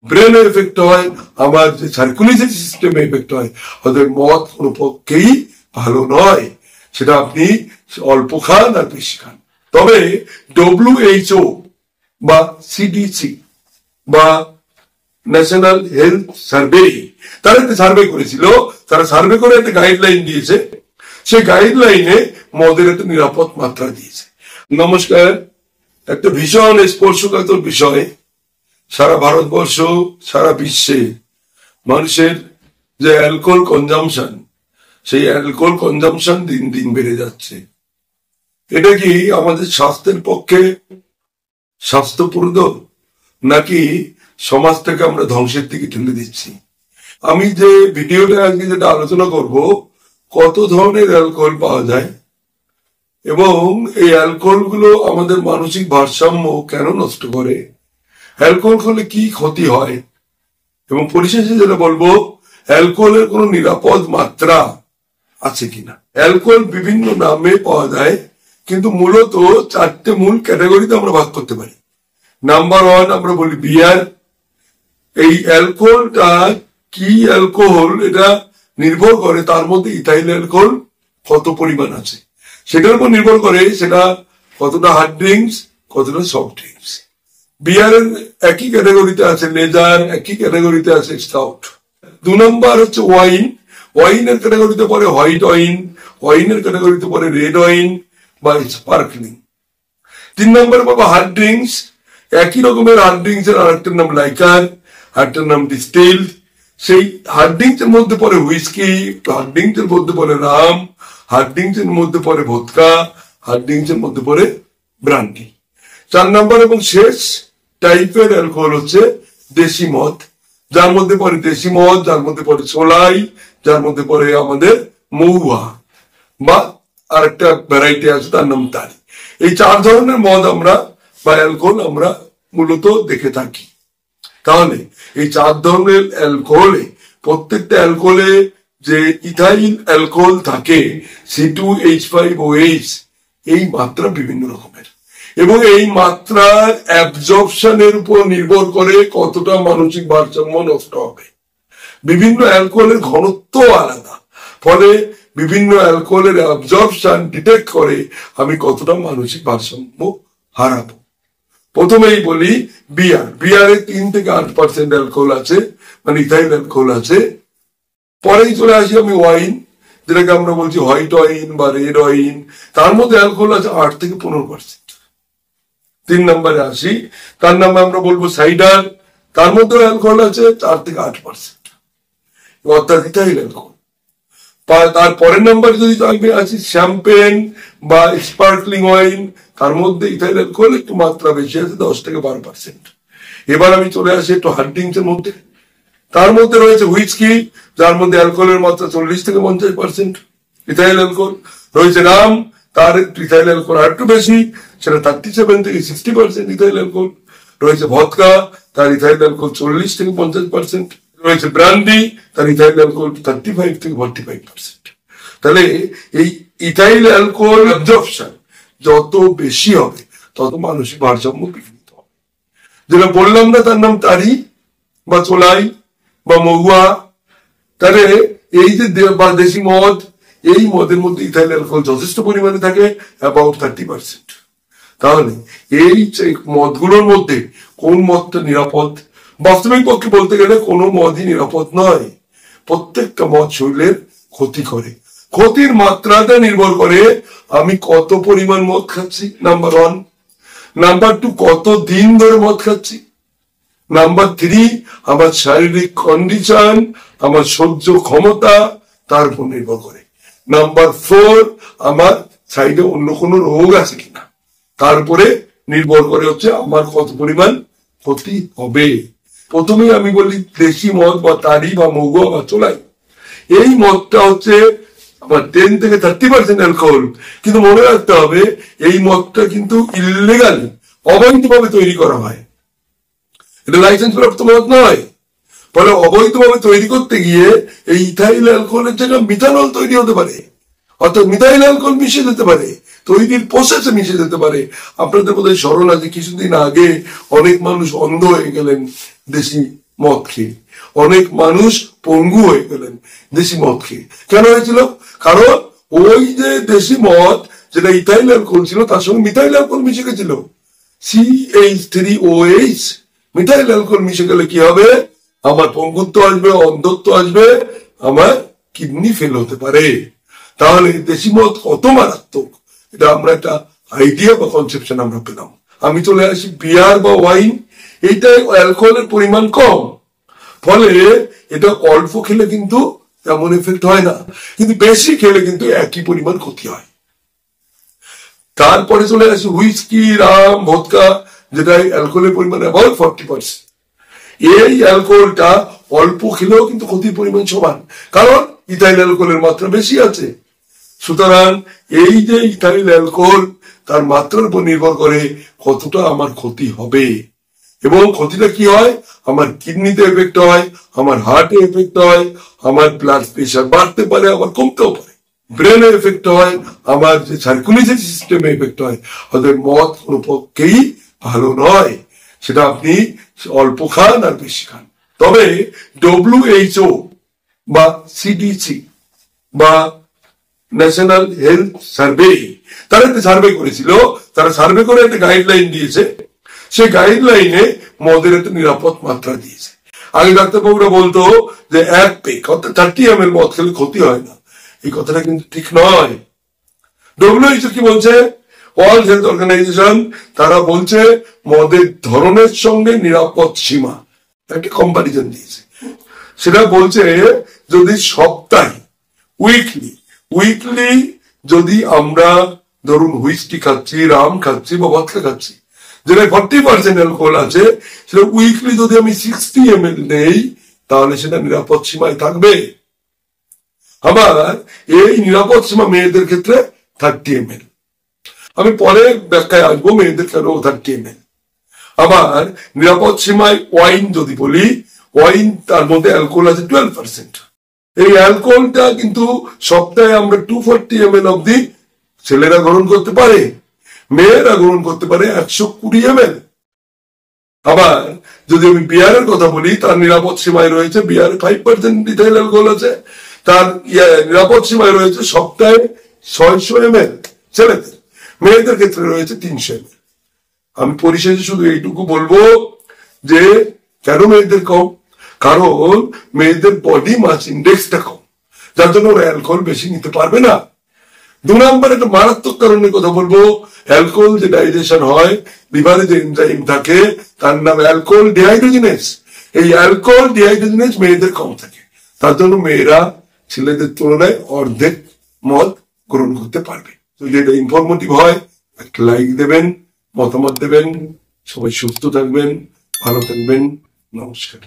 ব্রেনে এফেক্ট হয়, আমার যে সার্কুলেশন সিস্টেমে এফেক্ট হয়। অতএব মদ কোনো পক্ষেই ভালো নয়, সেটা আপনি অল্প খান আর বেশি খান। তবে WHO বা CDC বা ন্যাশনাল হেলথ সার্ভে, তারা একটা সার্ভে করেছিল, তারা সার্ভে করে একটা গাইডলাইন দিয়েছে। সেই গাইডলাইনে মদের একটা নিরাপদ মাত্রা দিয়েছে। নমস্কার, একটা ভীষণ স্পর্শকাতর বিষয়। সারা ভারতবর্ষ, সারা বিশ্বে মানুষের যে অ্যালকোহল কনজাম্পশন, সেই অ্যালকোহল কনজাম্পশন দিন দিন বেড়ে যাচ্ছে। এটা কি আমাদের স্বাস্থ্যের পক্ষে স্বাস্থ্যপ্রদ, নাকি সমাজটাকে আমরা ধ্বংসের দিকে ঠেলে দিচ্ছি? আমি যে ভিডিওটা আজকে যেটা আলোচনা করব, কত ধরনের অ্যালকোহল পাওয়া যায় এবং এই অ্যালকোহল গুলো আমাদের মানসিক ভারসাম্য কেন নষ্ট করে, অ্যালকোহল খেলে কি ক্ষতি হয়, এবং পরিশেষে যেটা বলবো, অ্যালকোহলের কোনো নিরাপদ মাত্রা আছে কিনা। অ্যালকোহল বিভিন্ন নামে পাওয়া যায়, কিন্তু মূলত চারটে মূল ক্যাটাগরিতে আমরা ভাগ করতে পারি। নাম্বার 1 আমরা বলি বিয়ার। এই অ্যালকোহলটা কি অ্যালকোহল, এটা নির্ভর করে তার মধ্যে ইথাইল অ্যালকোহল কত পরিমাণ আছে, সেটার উপর নির্ভর করে সেটা কতটা হার্ড ড্রিঙ্কস, কতটা সফট ড্রিঙ্কস। বিয়ারের একই ক্যাটাগরিতে আছে লেজার, একই ক্যাটাগরিতে আছে স্টাউট। 2 নম্বর হচ্ছে ওয়াইন। ওয়াইনের ক্যাটাগরিতে পড়ে হোয়াইট ওয়াইন, ওয়াইনের ক্যাটাগরিতে পড়ে রেড ওয়াইন বা স্পার্কলিং। 3 নম্বরে পাবো হার্ড ড্রিঙ্কস। একই রকমের হার্ড ড্রিঙ্কস এর আরেকটার নাম লাইকার, আরেকটার নাম ডিস্টিলড। সেই হার্ড ড্রিঙ্কস এর মধ্যে পড়ে হুইস্কি, হার্ড ড্রিঙ্কস এর মধ্যে পড়ে রাম, হার্ড ড্রিঙ্কস এর মধ্যে পড়ে ভোদকা, হার্ড ড্রিঙ্কস এর মধ্যে পড়ে ব্রান্ডি। 4 নম্বর এবং শেষ টাইপের অ্যালকোহল হচ্ছে দেশি মদ, যার মধ্যে পড়ে দেশি মদ, যার মধ্যে পড়ে সোলাই, যার মধ্যে পড়ে আমাদের মহুয়া, বা আরেকটা ভ্যারাইটি আছে তার নাম তারি। এই 4 ধরনের মদ আমরা বা অ্যালকোহল আমরা মূলত দেখে থাকি। তাহলে এই 4 ধরনের অ্যালকোহলে, প্রত্যেকটা অ্যালকোহলে যে ইথাইল অ্যালকোহল থাকে C2H5OH, এই মাত্রা বিভিন্ন রকমের, এবং এই মাত্রার অ্যাবজর্পশনের উপর নির্ভর করে কতটা মানসিক ভারসাম্য নষ্ট হবে। বিভিন্ন অ্যালকোহলের ঘনত্ব আলাদা, ফলে বিভিন্ন অ্যালকোহলের অ্যাবজর্পশন ডিটেক্ট করে আমি কতটা মানসিক ভারসাম্য হারাবো। প্রথমেই বলি বিয়ার। বিয়ারে 3 থেকে 8% অ্যালকোহল আছে, মানে ইথাইল অ্যালকোহল আছে। পরেই চলে আসি আমি ওয়াইন, যেটাকে আমরা বলছি হোয়াইট ওয়াইন বা রেড ওয়াইন, তার মধ্যে অ্যালকোহল আছে 8 থেকে 15%। 3 নম্বরে আসি, তার নামে আমরা বলবো সাইডার, তার মধ্যে অ্যালকোহল আছে 4 থেকে 8%, অর্থাৎ ইথাইল অ্যালকোহল। তার পরের নাম্বারে যদি আমি আসি শ্যাম্পেন বা স্পার্কলিং ওয়াইন, তার মধ্যে ইথাইল অ্যালকোহল একটু মাত্রা বেশি আছে, 10 থেকে 12%। এবার আমি চলে আসি একটু হার্ড ড্রিঙ্কস এর মধ্যে, তার মধ্যে রয়েছে হুইস্কি, যার মধ্যে অ্যালকোহলের মাত্রা 40 থেকে 50% ইথাইল অ্যালকোহল। রয়েছে রাম, তার ইথাইল অ্যালকোহল আর একটু বেশি, সেটা 37 থেকে 60% ইথাইল অ্যালকোহল। রয়েছে ভদকা, তার ইথাইল অ্যালকোহল 40 থেকে 50%। রয়েছে ব্রান্ডি, তার ইথাইল অ্যালকোহল 35 থেকে 45%। তাহলে এই ইথাইল অ্যালকোহল অ্যাবজর্পশন যত বেশি হবে, তত মানসিক ভারসাম্য বিঘ্নিত হবে। যেটা বললাম না, তার নাম তারি বা চোলাই বা মহুয়া। তাহলে এই যে দেশি মদ, এই মদের মধ্যে ইথাইল অ্যালকোহল যথেষ্ট পরিমাণে থাকে, অ্যাবাউট 30%। তাহলে এই মদগুলোর মধ্যে কোন মদটা নিরাপদ? বাস্তবিক পক্ষে বলতে গেলে কোনো মদই নিরাপদ নয়। প্রত্যেকটা মদ শরীরের ক্ষতি করে। ক্ষতির মাত্রাটা নির্ভর করে আমি কত পরিমাণ মদ খাচ্ছি, নাম্বার 1। নাম্বার 2, কত দিন ধরে মদ খাচ্ছি। নাম্বার 3, আমার শারীরিক কন্ডিশন, আমার সহ্য ক্ষমতা, তার উপর নির্ভর করে। নাম্বার 4, আমার সাইডে অন্য কোনো রোগ আছে কিনা, তার উপরে নির্ভর করে হচ্ছে আমার কত পরিমাণ ক্ষতি হবে। প্রথমেই আমি বলি দেশি মদ বা তারি বা মহুয়া বা চোলাই। এই মদটা হচ্ছে আমার 10 থেকে 30% অ্যালকোহল, কিন্তু মনে রাখতে হবে এই মদটা কিন্তু ইল্লিগাল, অবৈধভাবে তৈরি করা হয়। এটা লাইসেন্স প্রাপ্ত মদ নয়। ফলে অবৈধভাবে তৈরি করতে গিয়ে এই ইথাইল অ্যালকোহলের জায়গায় মিথানল তৈরি হতে পারে, অর্থাৎ মিথাইল অ্যালকোহল মিশে যেতে পারে, তৈরির প্রসেসে মিশে যেতে পারে। আপনাদের বোধহয় স্মরণ আছে কিছুদিন আগে অনেক মানুষ অন্ধ হয়ে গেলেন দেশি মদ খেয়ে। অনেক মানুষ পঙ্গু হয়ে গেলেন দেশি মদ খেয়ে। কেন হয়েছিল? কারণ ওই যে দেশি মদ যেটা ইথাইল অ্যালকোহল ছিল তার সঙ্গে মিথাইল অ্যালকোহল মিশে গেছিল, CH3OH। মিথাইল অ্যালকোহল মিশে গেলে কি হবে? আমার পঙ্গুত্ব আসবে, অন্ধত্ব আসবে, আমার কিডনি ফেল হতে পারে। তাহলে দেশি মদ কত মারাত্মক, এটা আমরা একটা আইডিয়া বা কনসেপশন আমরা পেলাম। আমি চলে আসি বিয়ার বা ওয়াইন। এইটাই অ্যালকোহলের পরিমাণ কম, ফলে এটা অল্প খেলে কিন্তু তেমন এফেক্ট হয় না, কিন্তু বেশি খেলে কিন্তু একই পরিমাণ ক্ষতি হয়। তারপরে চলে আসি হুইস্কি, রাম, ভদকা, যেটা অ্যালকোহলের পরিমাণ অ্যাবাউট 40%। এই অ্যালকোহলটা অল্প খেলেও কিন্তু ক্ষতির পরিমাণ সমান, কারণ ইথাইল অ্যালকোহলের মাত্রা বেশি আছে। সুতরাং এই যে ইথাইল অ্যালকোহল, তার মাত্রার উপর নির্ভর করে কতটা আমার ক্ষতি হবে। এবং ক্ষতিটা কি হয়? আমার কিডনিতে এফেক্ট হয়, আমার হার্টে এফেক্ট হয়, আমার ব্লাড প্রেশার বাড়তে পারে, আবার কমতেও পারে, ব্রেনে এফেক্ট হয়, আমার যে সার্কুলেশন সিস্টেমে এফেক্ট হয়। অতএব মদ কোনো পক্ষেই ভালো নয়, সেটা আপনি অল্প খান আর বেশি খান। তবে WHO বা CDC বা ন্যাশনাল হেলথ সার্ভে, তারা একটা সার্ভে করেছিল, তারা সার্ভে করে একটা গাইডলাইন দিয়েছে। সেই গাইডলাইনে মদের একটা নিরাপদ মাত্রা দিয়েছে। আগে ডাক্তারবাবুরা বলতো যে 1 পেক অর্থাৎ 30 ml মদ খেলে ক্ষতি হয় না। এই কথাটা কিন্তু ঠিক নয়। WHO কি বলছে? ওয়ার্ল্ড হেলথ অর্গানাইজেশন, তারা বলছে মদের ধরনের সঙ্গে নিরাপদ সীমা একটা কম্পারিজন দিয়েছে। সেটা বলছে যদি সপ্তাহে উইকলি যদি আমরা ধরুন হুইস্কি খাচ্ছি, রাম খাচ্ছি বা ভদকা খাচ্ছি, যেটা 40% অ্যালকোহল আছে, সেটা উইকলি যদি আমি 60 ml নেই, তাহলে সেটা নিরাপদ সীমায় থাকবে। আবার এই নিরাপদ সীমা মেয়েদের ক্ষেত্রে 30 ml। আমি পরে ব্যাখ্যায় আসবো মেয়েদের কেন 30 ml। আবার নিরাপদ সীমায় ওয়াইন যদি বলি, ওয়াইন তার মধ্যে অ্যালকোহল আছে 12%। এই অ্যালকোহলটা কিন্তু সপ্তাহে আমরা 240 ml অব্দি ছেলেরা গ্রহণ করতে পারে, মেয়েরা গ্রহণ করতে পারে 120 ml। আবার যদি আমি বিয়ারের কথা বলি, তার নিরাপদ সীমায় রয়েছে, বিয়ারে 5% ইথাইল অ্যালকোহল আছে, তার নিরাপদ সীমায় রয়েছে সপ্তাহে 600 ml ছেলেদের, মেয়েদের ক্ষেত্রে রয়েছে 300 ml। আমি পরিশেষে শুধু এইটুকু বলবো যে কেন মেয়েদের কম? কারণ মেয়েদের বডি মাস ইন্ডেক্সটা কম, যার জন্য ওরা অ্যালকোহল বেশি নিতে পারবে না। 2 নম্বর একটা মারাত্মক কারণের কথা বলবো, অ্যালকোহল যে ডাইজেশন হয়, লিভারে যে এনজাইম থাকে, তার নাম অ্যালকোহল ডিহাইড্রোজেনেস। এই অ্যালকোহল ডিহাইড্রোজেনেস মেয়েদের কম থাকে, তার জন্য মেয়েরা ছেলেদের তুলনায় অর্ধেক মদ গ্রহণ করতে পারবে। যদি এটা ইনফরমেটিভ হয়, একটা লাইক দেবেন, মতামত দেবেন। সবাই সুস্থ থাকবেন, ভালো থাকবেন। নমস্কার।